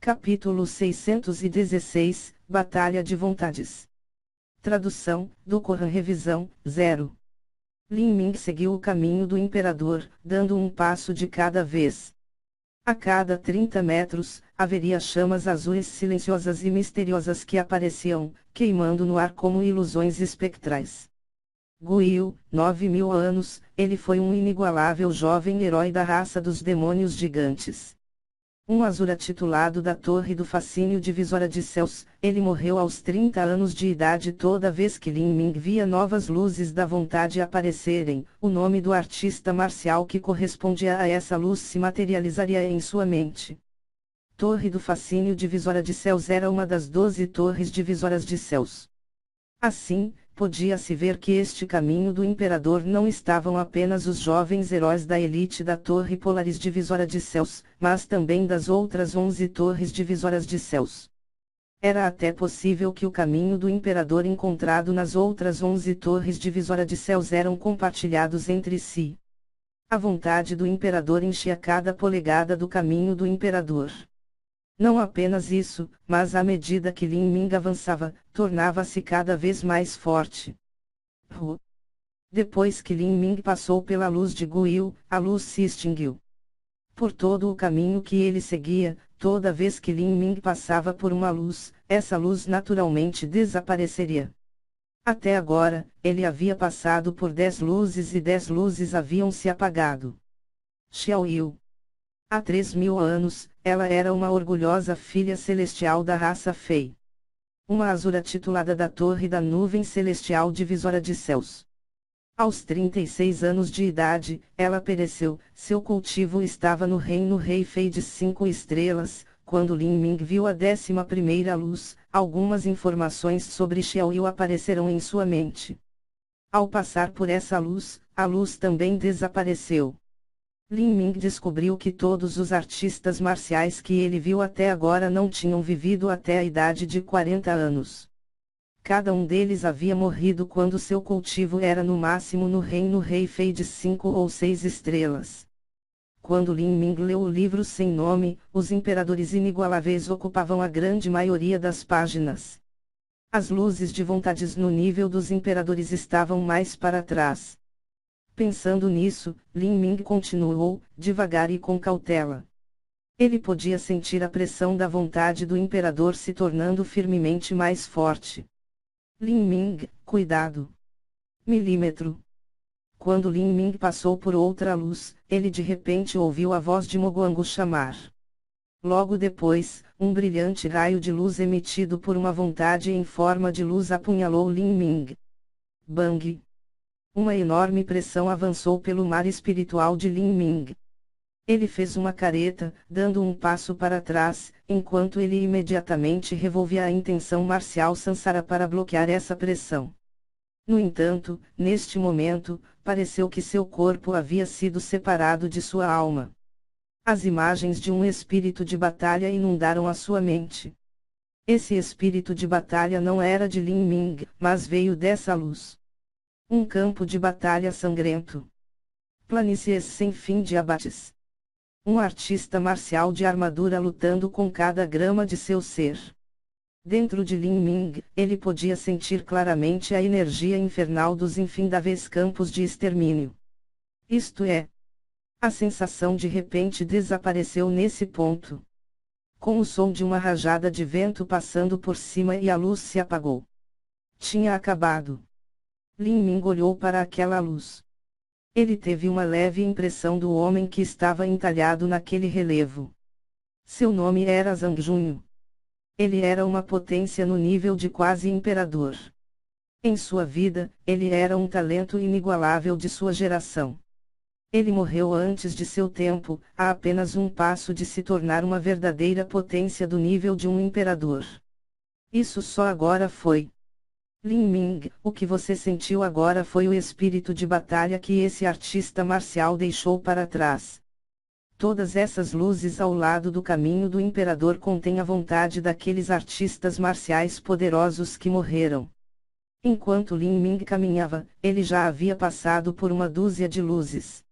Capítulo 616, Batalha de Vontades. Tradução, do Corão Revisão, 0. Lin Ming seguiu o caminho do imperador, dando um passo de cada vez. A cada 30 metros, haveria chamas azuis silenciosas e misteriosas que apareciam, queimando no ar como ilusões espectrais. Guiu, 9.000 anos, ele foi um inigualável jovem herói da raça dos demônios gigantes. Um Asura titulado da Torre do Fascínio Divisora de Céus, ele morreu aos 30 anos de idade. Toda vez que Lin Ming via novas luzes da vontade aparecerem, o nome do artista marcial que correspondia a essa luz se materializaria em sua mente. Torre do Fascínio Divisora de Céus era uma das 12 torres divisoras de céus. Assim, podia-se ver que este caminho do imperador não estavam apenas os jovens heróis da elite da Torre Polaris Divisora de Céus, mas também das outras 11 torres divisoras de céus. Era até possível que o caminho do imperador encontrado nas outras 11 torres divisora de céus eram compartilhados entre si. A vontade do imperador enchia cada polegada do caminho do imperador. Não apenas isso, mas à medida que Lin Ming avançava, tornava-se cada vez mais forte. Depois que Lin Ming passou pela luz de Guiu, a luz se extinguiu. Por todo o caminho que ele seguia, toda vez que Lin Ming passava por uma luz, essa luz naturalmente desapareceria. Até agora, ele havia passado por 10 luzes e 10 luzes haviam se apagado. Xiao Yu. Há 3.000 anos, ela era uma orgulhosa filha celestial da raça Fei. Uma Asura titulada da Torre da Nuvem Celestial Divisora de Céus. Aos 36 anos de idade, ela pereceu. Seu cultivo estava no reino Rei Fei de 5 estrelas. Quando Lin Ming viu a 11ª luz, algumas informações sobre Xiao Yu apareceram em sua mente. Ao passar por essa luz, a luz também desapareceu. Lin Ming descobriu que todos os artistas marciais que ele viu até agora não tinham vivido até a idade de 40 anos. Cada um deles havia morrido quando seu cultivo era no máximo no reino Rei Fei de 5 ou 6 estrelas. Quando Lin Ming leu o livro sem nome, os imperadores inigualáveis ocupavam a grande maioria das páginas. As luzes de vontades no nível dos imperadores estavam mais para trás. Pensando nisso, Lin Ming continuou, devagar e com cautela. Ele podia sentir a pressão da vontade do imperador se tornando firmemente mais forte. Lin Ming, cuidado! Milímetro. Quando Lin Ming passou por outra luz, ele de repente ouviu a voz de Moguango chamar. Logo depois, um brilhante raio de luz emitido por uma vontade em forma de luz apunhalou Lin Ming. Bang! Uma enorme pressão avançou pelo mar espiritual de Lin Ming. Ele fez uma careta, dando um passo para trás, enquanto ele imediatamente revolvia a intenção marcial Sansara para bloquear essa pressão. No entanto, neste momento, pareceu que seu corpo havia sido separado de sua alma. As imagens de um espírito de batalha inundaram a sua mente. Esse espírito de batalha não era de Lin Ming, mas veio dessa luz. Um campo de batalha sangrento. Planícies sem fim de abates. Um artista marcial de armadura lutando com cada grama de seu ser. Dentro de Lin Ming, ele podia sentir claramente a energia infernal dos infindáveis campos de extermínio. Isto é, a sensação de repente desapareceu nesse ponto. Com o som de uma rajada de vento passando por cima e a luz se apagou. Tinha acabado. Lin Ming olhou para aquela luz. Ele teve uma leve impressão do homem que estava entalhado naquele relevo. Seu nome era Zhang Junyu. Ele era uma potência no nível de quase imperador. Em sua vida, ele era um talento inigualável de sua geração. Ele morreu antes de seu tempo, a apenas um passo de se tornar uma verdadeira potência do nível de um imperador. Isso só agora foi. Lin Ming, o que você sentiu agora foi o espírito de batalha que esse artista marcial deixou para trás. Todas essas luzes ao lado do caminho do imperador contêm a vontade daqueles artistas marciais poderosos que morreram. Enquanto Lin Ming caminhava, ele já havia passado por uma dúzia de luzes.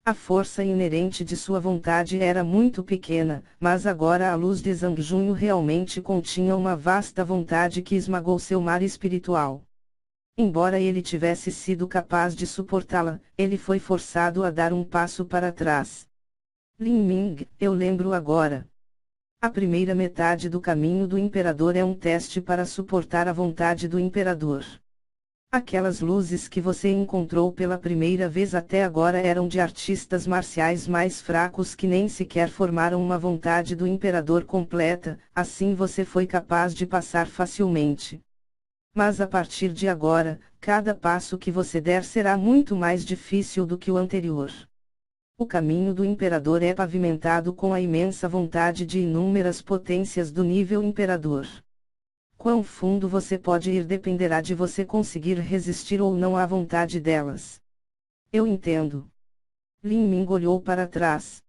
A força inerente de sua vontade era muito pequena, mas agora a luz de Zhang Junho realmente continha uma vasta vontade que esmagou seu mar espiritual. Embora ele tivesse sido capaz de suportá-la, ele foi forçado a dar um passo para trás. Lin Ming, eu lembro agora. A primeira metade do caminho do imperador é um teste para suportar a vontade do imperador. Aquelas luzes que você encontrou pela primeira vez até agora eram de artistas marciais mais fracos que nem sequer formaram uma vontade do imperador completa, assim você foi capaz de passar facilmente. Mas a partir de agora, cada passo que você der será muito mais difícil do que o anterior. O caminho do imperador é pavimentado com a imensa vontade de inúmeras potências do nível imperador. Quão fundo você pode ir dependerá de você conseguir resistir ou não à vontade delas. Eu entendo. Lin Ming olhou para trás.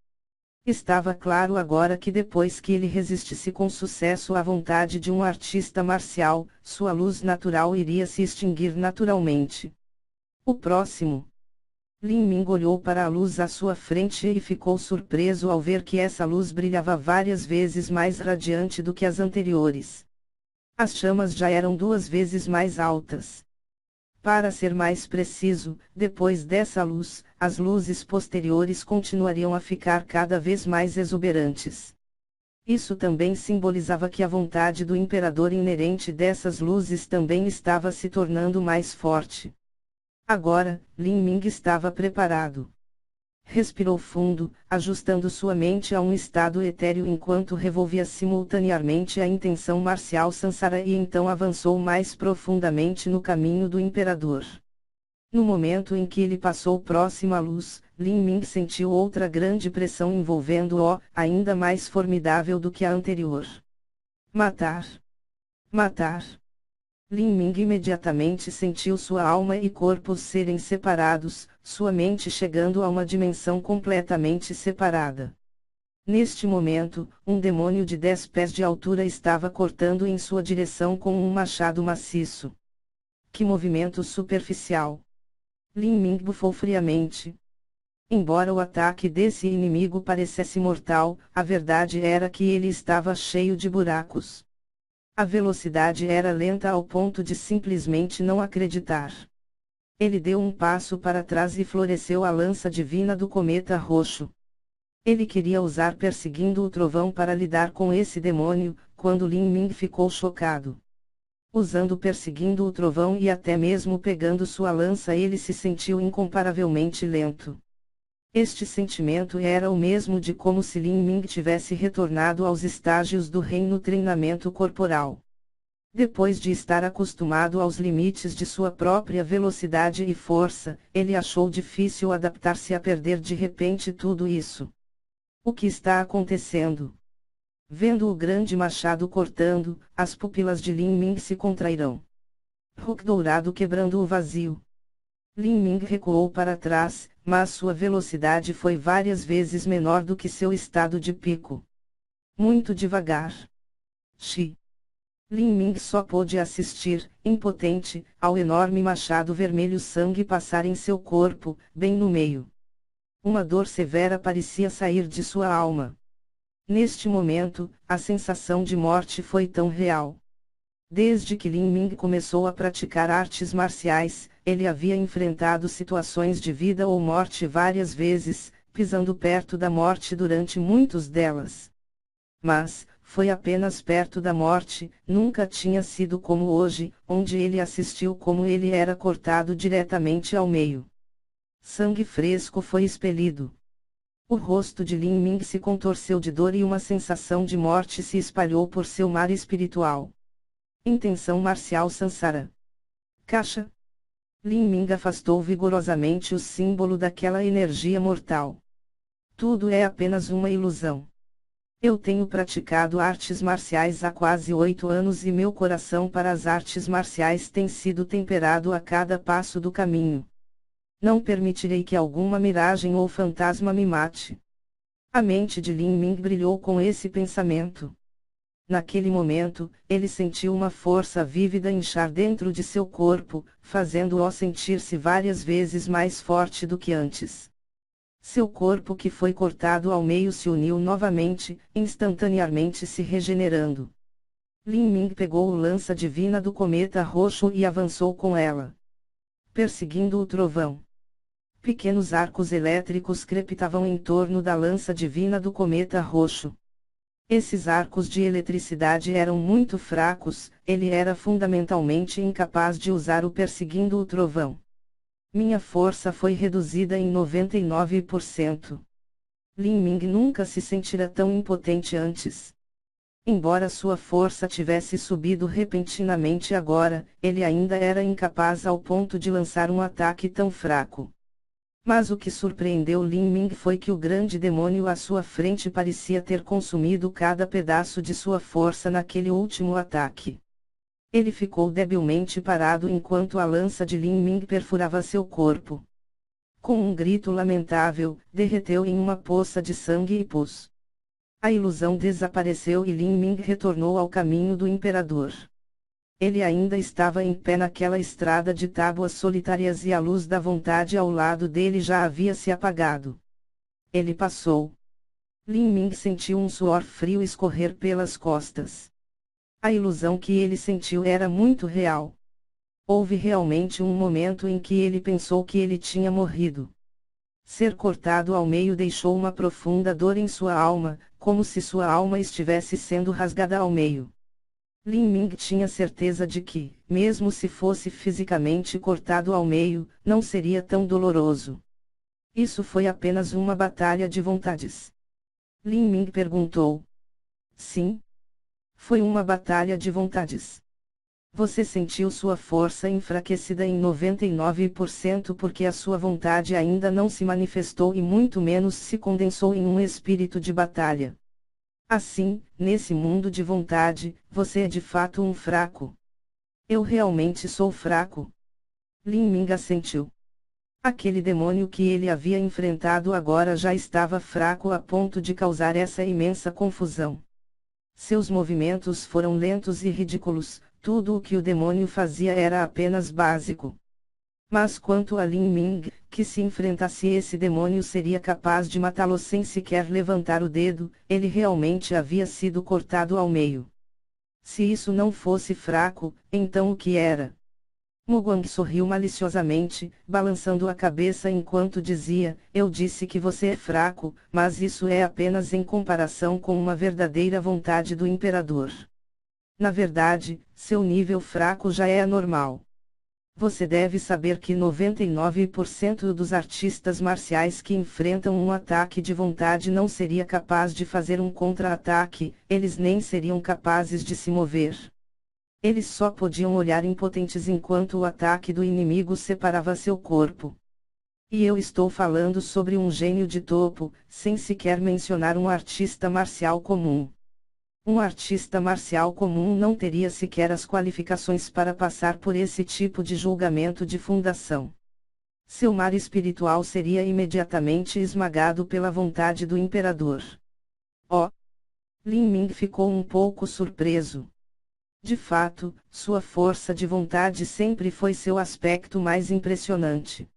Estava claro agora que depois que ele resistisse com sucesso à vontade de um artista marcial, sua luz natural iria se extinguir naturalmente. O próximo. Lin Ming olhou para a luz à sua frente e ficou surpreso ao ver que essa luz brilhava várias vezes mais radiante do que as anteriores. As chamas já eram 2 vezes mais altas. Para ser mais preciso, depois dessa luz, as luzes posteriores continuariam a ficar cada vez mais exuberantes. Isso também simbolizava que a vontade do imperador inerente dessas luzes também estava se tornando mais forte. Agora, Lin Ming estava preparado. Respirou fundo, ajustando sua mente a um estado etéreo enquanto revolvia simultaneamente a intenção marcial Sansara e então avançou mais profundamente no caminho do imperador. No momento em que ele passou próximo à luz, Lin Ming sentiu outra grande pressão envolvendo-o, ainda mais formidável do que a anterior. Matar. Matar. Lin Ming imediatamente sentiu sua alma e corpo serem separados, sua mente chegando a uma dimensão completamente separada. Neste momento, um demônio de 10 pés de altura estava cortando em sua direção com um machado maciço. Que movimento superficial! Lin Ming bufou friamente. Embora o ataque desse inimigo parecesse mortal, a verdade era que ele estava cheio de buracos. A velocidade era lenta ao ponto de simplesmente não acreditar. Ele deu um passo para trás e floresceu a lança divina do cometa roxo. Ele queria usar perseguindo o trovão para lidar com esse demônio, quando Lin Ming ficou chocado. Usando perseguindo o trovão e até mesmo pegando sua lança ele se sentiu incomparavelmente lento. Este sentimento era o mesmo de como se Lin Ming tivesse retornado aos estágios do reino treinamento corporal. Depois de estar acostumado aos limites de sua própria velocidade e força, ele achou difícil adaptar-se a perder de repente tudo isso. O que está acontecendo? Vendo o grande machado cortando, as pupilas de Lin Ming se contrairão. Hulk dourado quebrando o vazio. Lin Ming recuou para trás, mas sua velocidade foi várias vezes menor do que seu estado de pico. Muito devagar. Xi. Lin Ming só pôde assistir, impotente, ao enorme machado vermelho sangue passar em seu corpo, bem no meio. Uma dor severa parecia sair de sua alma. Neste momento, a sensação de morte foi tão real. Desde que Lin Ming começou a praticar artes marciais, ele havia enfrentado situações de vida ou morte várias vezes, pisando perto da morte durante muitas delas. Mas, foi apenas perto da morte, nunca tinha sido como hoje, onde ele assistiu como ele era cortado diretamente ao meio. Sangue fresco foi expelido. O rosto de Lin Ming se contorceu de dor e uma sensação de morte se espalhou por seu mar espiritual. Intenção marcial Sansara. Caixa. Lin Ming afastou vigorosamente o símbolo daquela energia mortal. Tudo é apenas uma ilusão. Eu tenho praticado artes marciais há quase 8 anos e meu coração para as artes marciais tem sido temperado a cada passo do caminho. Não permitirei que alguma miragem ou fantasma me mate. A mente de Lin Ming brilhou com esse pensamento. Naquele momento, ele sentiu uma força vívida inchar dentro de seu corpo, fazendo-o sentir-se várias vezes mais forte do que antes. Seu corpo que foi cortado ao meio se uniu novamente, instantaneamente se regenerando. Lin Ming pegou o lança divina do cometa roxo e avançou com ela, perseguindo o trovão. Pequenos arcos elétricos crepitavam em torno da lança divina do cometa roxo. Esses arcos de eletricidade eram muito fracos, ele era fundamentalmente incapaz de usar-o perseguindo o trovão. Minha força foi reduzida em 99%. Lin Ming nunca se sentira tão impotente antes. Embora sua força tivesse subido repentinamente agora, ele ainda era incapaz ao ponto de lançar um ataque tão fraco. Mas o que surpreendeu Lin Ming foi que o grande demônio à sua frente parecia ter consumido cada pedaço de sua força naquele último ataque. Ele ficou debilmente parado enquanto a lança de Lin Ming perfurava seu corpo. Com um grito lamentável, derreteu em uma poça de sangue e pus. A ilusão desapareceu e Lin Ming retornou ao caminho do imperador. Ele ainda estava em pé naquela estrada de tábuas solitárias e a luz da vontade ao lado dele já havia se apagado. Ele passou. Lin Ming sentiu um suor frio escorrer pelas costas. A ilusão que ele sentiu era muito real. Houve realmente um momento em que ele pensou que ele tinha morrido. Ser cortado ao meio deixou uma profunda dor em sua alma, como se sua alma estivesse sendo rasgada ao meio. Lin Ming tinha certeza de que, mesmo se fosse fisicamente cortado ao meio, não seria tão doloroso. Isso foi apenas uma batalha de vontades. Lin Ming perguntou. Sim. Foi uma batalha de vontades. Você sentiu sua força enfraquecida em 99% porque a sua vontade ainda não se manifestou e muito menos se condensou em um espírito de batalha. Assim, nesse mundo de vontade, você é de fato um fraco. Eu realmente sou fraco. Lin Ming assentiu. Aquele demônio que ele havia enfrentado agora já estava fraco a ponto de causar essa imensa confusão. Seus movimentos foram lentos e ridículos, tudo o que o demônio fazia era apenas básico. Mas quanto a Lin Ming, que se enfrentasse esse demônio seria capaz de matá-lo sem sequer levantar o dedo, ele realmente havia sido cortado ao meio. Se isso não fosse fraco, então o que era? Mugwang sorriu maliciosamente, balançando a cabeça enquanto dizia, eu disse que você é fraco, mas isso é apenas em comparação com uma verdadeira vontade do imperador. Na verdade, seu nível fraco já é anormal. Você deve saber que 99% dos artistas marciais que enfrentam um ataque de vontade não seria capaz de fazer um contra-ataque, eles nem seriam capazes de se mover. Eles só podiam olhar impotentes enquanto o ataque do inimigo separava seu corpo. E eu estou falando sobre um gênio de topo, sem sequer mencionar um artista marcial comum. Um artista marcial comum não teria sequer as qualificações para passar por esse tipo de julgamento de fundação. Seu mar espiritual seria imediatamente esmagado pela vontade do imperador. Oh! Lin Ming ficou um pouco surpreso. De fato, sua força de vontade sempre foi seu aspecto mais impressionante.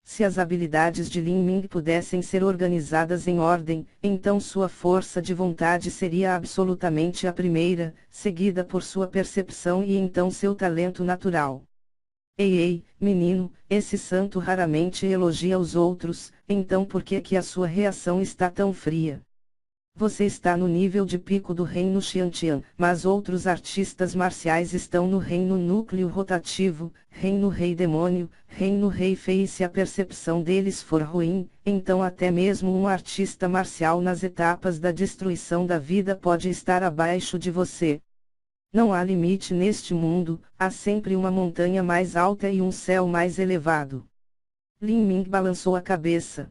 Se as habilidades de Lin Ming pudessem ser organizadas em ordem, então sua força de vontade seria absolutamente a primeira, seguida por sua percepção e então seu talento natural. Ei, menino, esse santo raramente elogia os outros, então por que que a sua reação está tão fria? Você está no nível de pico do reino Xiantian, mas outros artistas marciais estão no reino núcleo rotativo, reino rei demônio, reino rei fei e se a percepção deles for ruim, então até mesmo um artista marcial nas etapas da destruição da vida pode estar abaixo de você. Não há limite neste mundo, há sempre uma montanha mais alta e um céu mais elevado. Lin Ming balançou a cabeça.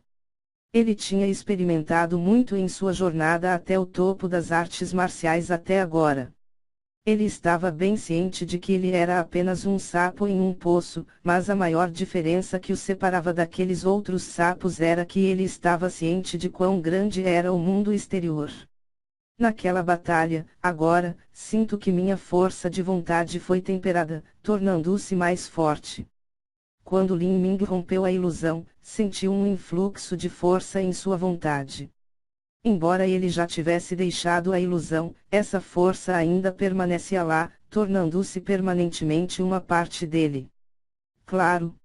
Ele tinha experimentado muito em sua jornada até o topo das artes marciais até agora. Ele estava bem ciente de que ele era apenas um sapo em um poço, mas a maior diferença que o separava daqueles outros sapos era que ele estava ciente de quão grande era o mundo exterior. Naquela batalha, agora, sinto que minha força de vontade foi temperada, tornando-se mais forte. Quando Lin Ming rompeu a ilusão, sentiu um influxo de força em sua vontade. Embora ele já tivesse deixado a ilusão, essa força ainda permanecia lá, tornando-se permanentemente uma parte dele. Claro.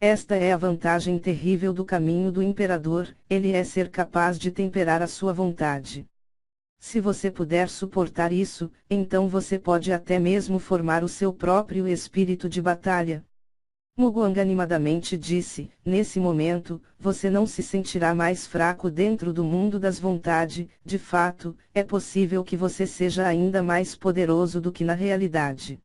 Esta é a vantagem terrível do caminho do imperador, ele é ser capaz de temperar a sua vontade. Se você puder suportar isso, então você pode até mesmo formar o seu próprio espírito de batalha. Muguang animadamente disse, nesse momento, você não se sentirá mais fraco dentro do mundo das vontades, de fato, é possível que você seja ainda mais poderoso do que na realidade.